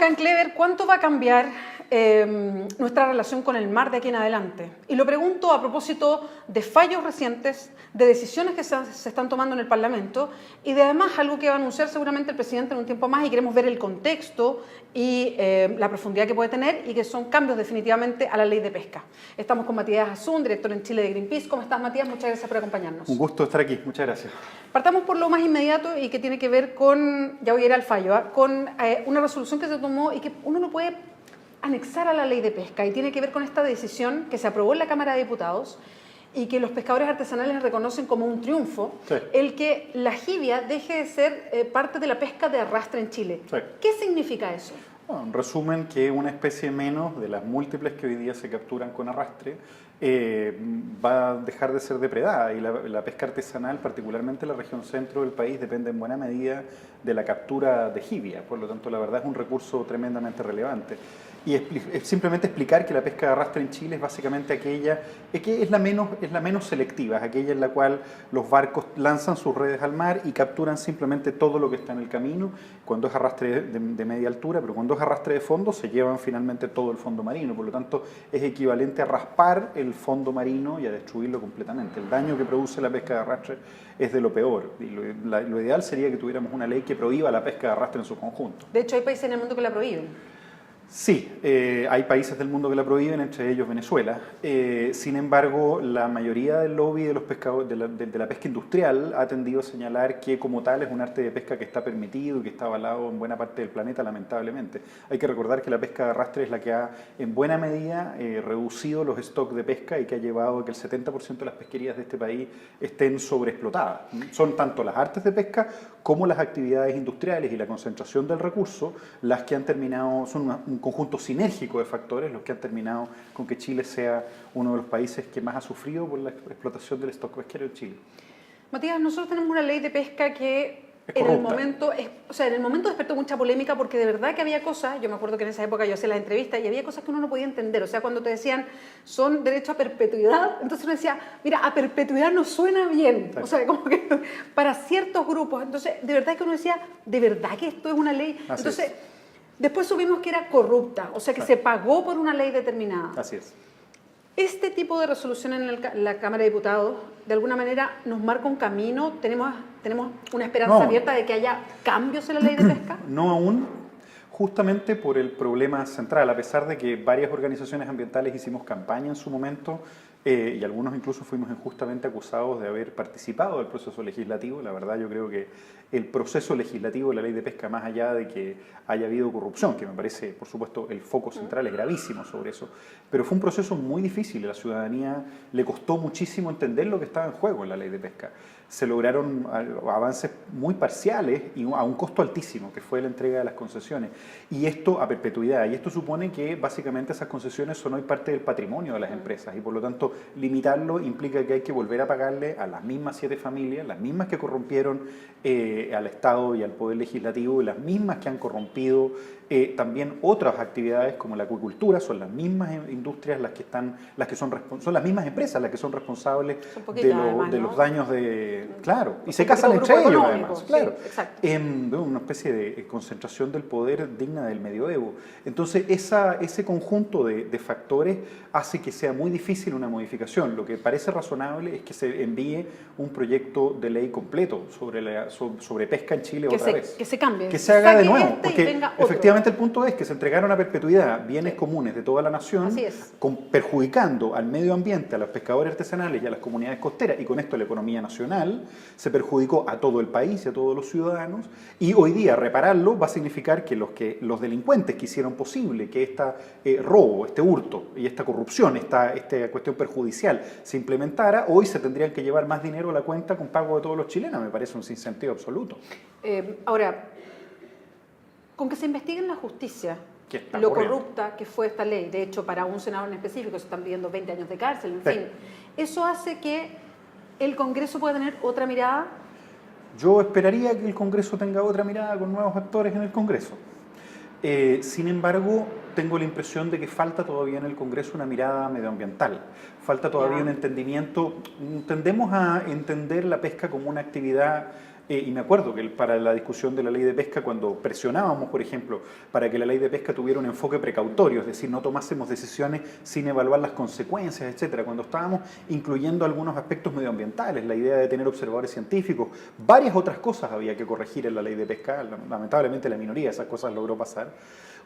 Juan Clever, ¿cuánto va a cambiar nuestra relación con el mar de aquí en adelante? Y lo pregunto a propósito de fallos recientes, de decisiones que se están tomando en el Parlamento y de además algo que va a anunciar seguramente el presidente en un tiempo más y queremos ver el contexto y la profundidad que puede tener y que son cambios definitivamente a la ley de pesca. Estamos con Matías Azun, director en Chile de Greenpeace. ¿Cómo estás, Matías? Muchas gracias por acompañarnos. Un gusto estar aquí, muchas gracias. Partamos por lo más inmediato y que tiene que ver con, ya voy a ir al fallo, con una resolución que se tomó y que uno no puede anexar a la ley de pesca y tiene que ver con esta decisión que se aprobó en la Cámara de Diputados y que los pescadores artesanales reconocen como un triunfo, sí, el que la jibia deje de ser parte de la pesca de arrastre en Chile. Sí. ¿Qué significa eso? Bueno, en resumen, que una especie menos de las múltiples que hoy día se capturan con arrastre va a dejar de ser depredada y la pesca artesanal, particularmente en la región centro del país, depende en buena medida de la captura de jibia. Por lo tanto, la verdad es un recurso tremendamente relevante. Y es simplemente explicar que la pesca de arrastre en Chile es básicamente aquella que es la menos selectiva, es aquella en la cual los barcos lanzan sus redes al mar y capturan simplemente todo lo que está en el camino, cuando es arrastre de media altura, pero cuando es arrastre de fondo se llevan finalmente todo el fondo marino, por lo tanto es equivalente a raspar el fondo marino y a destruirlo completamente. El daño que produce la pesca de arrastre es de lo peor y lo ideal sería que tuviéramos una ley que prohíba la pesca de arrastre en su conjunto. De hecho hay países en el mundo que la prohíben. Sí, hay países del mundo que la prohíben, entre ellos Venezuela. Sin embargo, la mayoría del lobby de los pescadores, de la pesca industrial ha tendido a señalar que como tal es un arte de pesca que está permitido y que está avalado en buena parte del planeta, lamentablemente. Hay que recordar que la pesca de arrastre es la que ha, en buena medida, reducido los stocks de pesca y que ha llevado a que el 70% de las pesquerías de este país estén sobreexplotadas. Son tanto las artes de pesca como las actividades industriales y la concentración del recurso las que han terminado, son un conjunto sinérgico de factores los que han terminado con que Chile sea uno de los países que más ha sufrido por la explotación del stock pesquero en Chile. Matías, nosotros tenemos una ley de pesca que en el momento despertó mucha polémica porque de verdad que había cosas, yo me acuerdo que en esa época yo hacía las entrevistas y había cosas que uno no podía entender, o sea, cuando te decían son derecho a perpetuidad, entonces uno decía, mira, a perpetuidad no suena bien, o sea, como que para ciertos grupos, entonces de verdad que uno decía, de verdad que esto es una ley, Así entonces es. Después supimos que era corrupta, o sea, que se pagó por una ley determinada. Así es. Este tipo de resolución en la Cámara de Diputados, de alguna manera, nos marca un camino. ¿Tenemos una esperanza abierta de que haya cambios en la ley de pesca? No aún, justamente por el problema central. A pesar de que varias organizaciones ambientales hicimos campaña en su momento, y algunos incluso fuimos injustamente acusados de haber participado del proceso legislativo. La verdad, yo creo que el proceso legislativo de la ley de pesca, más allá de que haya habido corrupción, que me parece, por supuesto, el foco central es gravísimo sobre eso, pero fue un proceso muy difícil. A la ciudadanía le costó muchísimo entender lo que estaba en juego en la ley de pesca. Se lograron avances muy parciales y a un costo altísimo, que fue la entrega de las concesiones. Y esto a perpetuidad. Y esto supone que básicamente esas concesiones son hoy parte del patrimonio de las empresas. Y por lo tanto, limitarlo implica que hay que volver a pagarle a las mismas 7 familias, las mismas que corrompieron al Estado y al Poder Legislativo, y las mismas que han corrompido también otras actividades como la acuicultura. Son las mismas industrias son las mismas empresas las que son responsables de los daños de... Claro, y se casan entre ellos además, claro. Sí, una especie de concentración del poder digna del medioevo. Entonces ese conjunto de factores hace que sea muy difícil una modificación. Lo que parece razonable es que se envíe un proyecto de ley completo sobre pesca en Chile otra vez. Que se cambie. Que se haga de nuevo, porque efectivamente el punto es que se entregaron a perpetuidad bienes comunes de toda la nación, perjudicando al medio ambiente, a los pescadores artesanales y a las comunidades costeras, y con esto la economía nacional. Se perjudicó a todo el país y a todos los ciudadanos, y hoy día repararlo va a significar que los delincuentes que hicieron posible que este robo, este hurto y esta corrupción, esta cuestión perjudicial se implementara, hoy se tendrían que llevar más dinero a la cuenta con pago de todos los chilenos. Me parece un sinsentido absoluto. Ahora, con que se investigue en la justicia lo corrupta que fue esta ley, de hecho para un senador en específico se están pidiendo 20 años de cárcel, en fin, eso hace que el Congreso pueda tener otra mirada. Yo esperaría que el Congreso tenga otra mirada con nuevos actores en el Congreso. Sin embargo, tengo la impresión de que falta todavía en el Congreso una mirada medioambiental. Falta todavía un entendimiento. Tendemos a entender la pesca como una actividad y me acuerdo que para la discusión de la ley de pesca, cuando presionábamos, por ejemplo, para que la ley de pesca tuviera un enfoque precautorio, es decir, no tomásemos decisiones sin evaluar las consecuencias, etcétera, cuando estábamos incluyendo algunos aspectos medioambientales, la idea de tener observadores científicos, varias otras cosas había que corregir en la ley de pesca, lamentablemente la minoría de esas cosas logró pasar.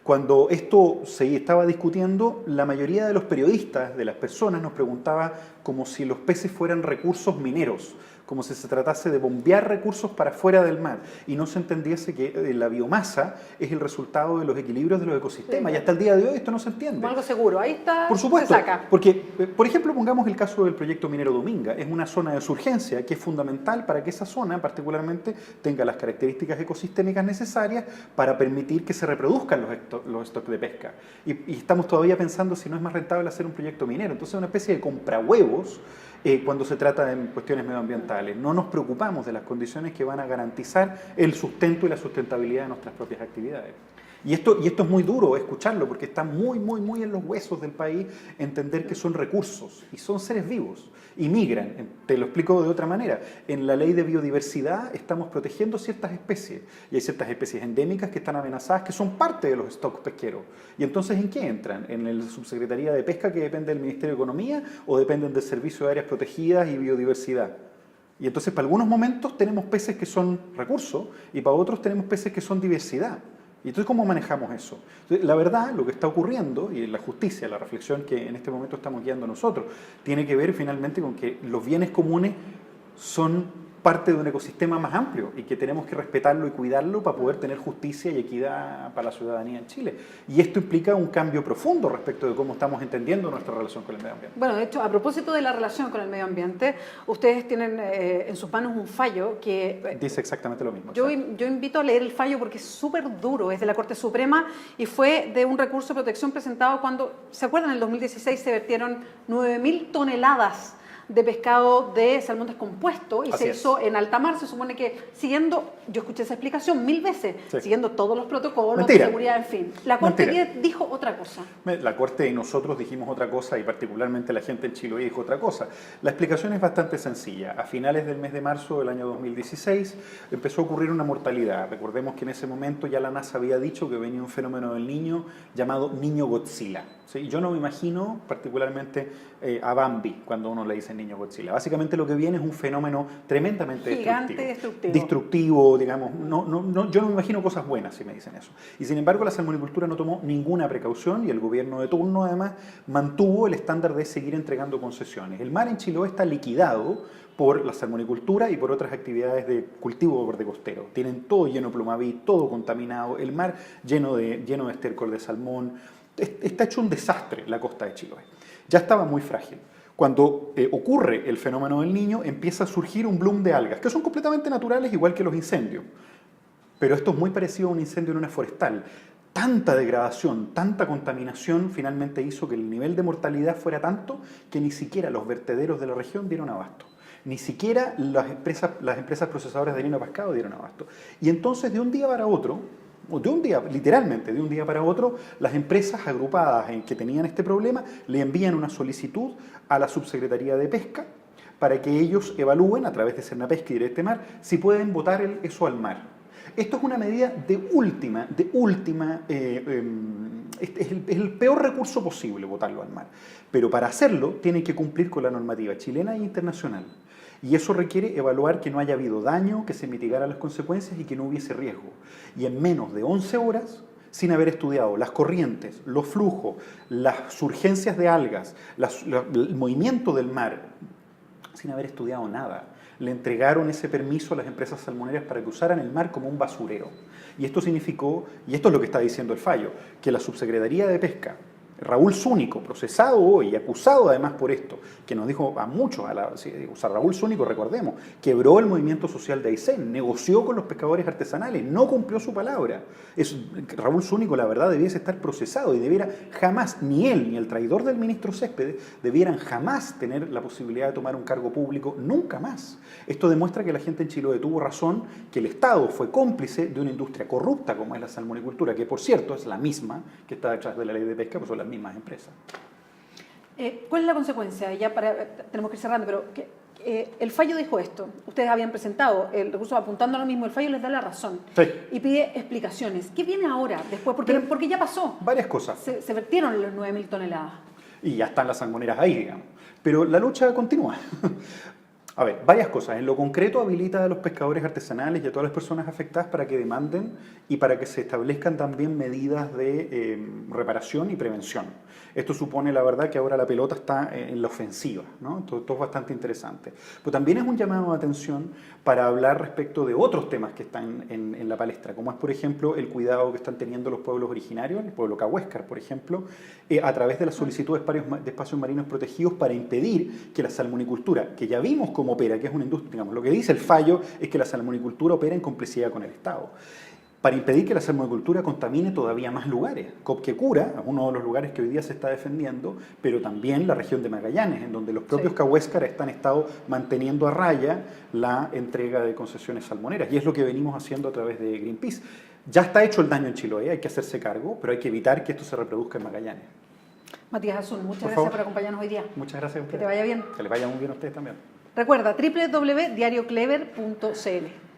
Cuando esto se estaba discutiendo, la mayoría de los periodistas, de las personas, nos preguntaba como si los peces fueran recursos mineros, como si se tratase de bombear recursos para fuera del mar y no se entendiese que la biomasa es el resultado de los equilibrios de los ecosistemas. Sí. Y hasta el día de hoy esto no se entiende. Como algo seguro, ahí está, por supuesto, se saca. Porque, por ejemplo, pongamos el caso del proyecto minero Dominga. Es una zona de surgencia que es fundamental para que esa zona particularmente tenga las características ecosistémicas necesarias para permitir que se reproduzcan los stocks de pesca. Y estamos todavía pensando si no es más rentable hacer un proyecto minero. Entonces es una especie de comprahuevos cuando se trata de cuestiones medioambientales. No nos preocupamos de las condiciones que van a garantizar el sustento y la sustentabilidad de nuestras propias actividades. Y esto es muy duro escucharlo porque está muy en los huesos del país entender que son recursos y son seres vivos y migran. Te lo explico de otra manera. En la ley de biodiversidad estamos protegiendo ciertas especies y hay ciertas especies endémicas que están amenazadas que son parte de los stocks pesqueros. ¿Y entonces en qué entran? ¿En la Subsecretaría de Pesca que depende del Ministerio de Economía o dependen del Servicio de Áreas Protegidas y Biodiversidad? Y entonces para algunos momentos tenemos peces que son recursos y para otros tenemos peces que son diversidad. Y entonces, ¿cómo manejamos eso? Entonces, la verdad, lo que está ocurriendo, y la justicia, la reflexión que en este momento estamos guiando nosotros, tiene que ver finalmente con que los bienes comunes son parte de un ecosistema más amplio y que tenemos que respetarlo y cuidarlo para poder tener justicia y equidad para la ciudadanía en Chile. Y esto implica un cambio profundo respecto de cómo estamos entendiendo nuestra relación con el medio ambiente. Bueno, de hecho, a propósito de la relación con el medio ambiente, ustedes tienen en sus manos un fallo que... dice exactamente lo mismo. Yo invito a leer el fallo porque es súper duro, es de la Corte Suprema y fue de un recurso de protección presentado cuando, ¿se acuerdan? En el 2016 se vertieron 9.000 toneladas de pescado de salmón descompuesto y Así se es. hizo en alta mar. Se supone que siguiendo, yo escuché esa explicación 1000 veces, sí, siguiendo todos los protocolos Mentira. de seguridad, en fin. La Corte Mentira. dijo otra cosa. La Corte y nosotros dijimos otra cosa y particularmente la gente en Chiloé dijo otra cosa. La explicación es bastante sencilla. A finales del mes de marzo del año 2016 empezó a ocurrir una mortalidad. Recordemos que en ese momento ya la NASA había dicho que venía un fenómeno del Niño llamado Niño Godzilla. ¿Sí? Yo no me imagino particularmente a Bambi cuando uno le dice Niño Godzilla. Básicamente lo que viene es un fenómeno tremendamente destructivo, digamos. Yo no me imagino cosas buenas si me dicen eso. Y sin embargo la salmonicultura no tomó ninguna precaución y el gobierno de turno además mantuvo el estándar de seguir entregando concesiones. El mar en Chiloé está liquidado por la salmonicultura y por otras actividades de cultivo de borde costero. Tienen todo lleno de plumaví, todo contaminado, el mar lleno de estiércol de salmón. Está hecho un desastre la costa de Chiloé. Ya estaba muy frágil. Cuando ocurre el fenómeno del Niño, empieza a surgir un bloom de algas, que son completamente naturales, igual que los incendios. Pero esto es muy parecido a un incendio en una forestal. Tanta degradación, tanta contaminación, finalmente hizo que el nivel de mortalidad fuera tanto que ni siquiera los vertederos de la región dieron abasto. Ni siquiera las empresas procesadoras de harina de pescado dieron abasto. Y entonces, de un día para otro, literalmente de un día para otro, las empresas agrupadas en que tenían este problema le envían una solicitud a la Subsecretaría de Pesca para que ellos evalúen, a través de Cernapesca y Directemar, si pueden botar eso al mar. Esto es una medida es el peor recurso posible, botarlo al mar. Pero para hacerlo tienen que cumplir con la normativa chilena e internacional. Y eso requiere evaluar que no haya habido daño, que se mitigaran las consecuencias y que no hubiese riesgo. Y en menos de 11 horas, sin haber estudiado las corrientes, los flujos, las surgencias de algas, el movimiento del mar, sin haber estudiado nada, le entregaron ese permiso a las empresas salmoneras para que usaran el mar como un basurero. Y esto significó, y esto es lo que está diciendo el fallo, que la Subsecretaría de Pesca, Raúl Zúñigo, procesado hoy y acusado además por esto, que nos dijo a muchos, Raúl Zúñigo, recordemos, quebró el movimiento social de Aysén, negoció con los pescadores artesanales, no cumplió su palabra. Raúl Zúñigo, la verdad, debiese estar procesado y debiera jamás, ni él ni el traidor del ministro Céspedes, debieran jamás tener la posibilidad de tomar un cargo público, nunca más. Esto demuestra que la gente en Chiloé tuvo razón, que el Estado fue cómplice de una industria corrupta como es la salmonicultura, que por cierto es la misma que está detrás de la ley de pesca, pues son las mismas empresas. ¿Cuál es la consecuencia? Ya tenemos que ir cerrando, pero el fallo dijo esto. Ustedes habían presentado el recurso apuntando a lo mismo. El fallo les da la razón Sí. y pide explicaciones. ¿Qué viene ahora, después? Porque ya pasó. Varias cosas. Se vertieron los 9.000 toneladas. Y ya están las salmoneras ahí, digamos. Pero la lucha continúa. A ver, varias cosas. En lo concreto habilita a los pescadores artesanales y a todas las personas afectadas para que demanden y para que se establezcan también medidas de reparación y prevención. Esto supone, la verdad, que ahora la pelota está en la ofensiva, ¿no? Esto es bastante interesante. Pero también es un llamado de atención para hablar respecto de otros temas que están en la palestra, como es, por ejemplo, el cuidado que están teniendo los pueblos originarios, el pueblo cahuéscar, por ejemplo, a través de la solicitud de espacios marinos protegidos para impedir que la salmonicultura, que ya vimos cómo opera, que es una industria, digamos, lo que dice el fallo es que la salmonicultura opera en complicidad con el Estado, para impedir que la salmonicultura contamine todavía más lugares. Copquecura es uno de los lugares que hoy día se está defendiendo, pero también la región de Magallanes, en donde los propios cahuéscares han estado manteniendo a raya la entrega de concesiones salmoneras, y es lo que venimos haciendo a través de Greenpeace. Ya está hecho el daño en Chiloé, hay que hacerse cargo, pero hay que evitar que esto se reproduzca en Magallanes. Matías Azul, muchas Por gracias favor. por acompañarnos hoy día. Muchas gracias a Que ustedes. te vaya bien. Que les vaya muy bien a ustedes también. Recuerda, www.diarioclever.cl.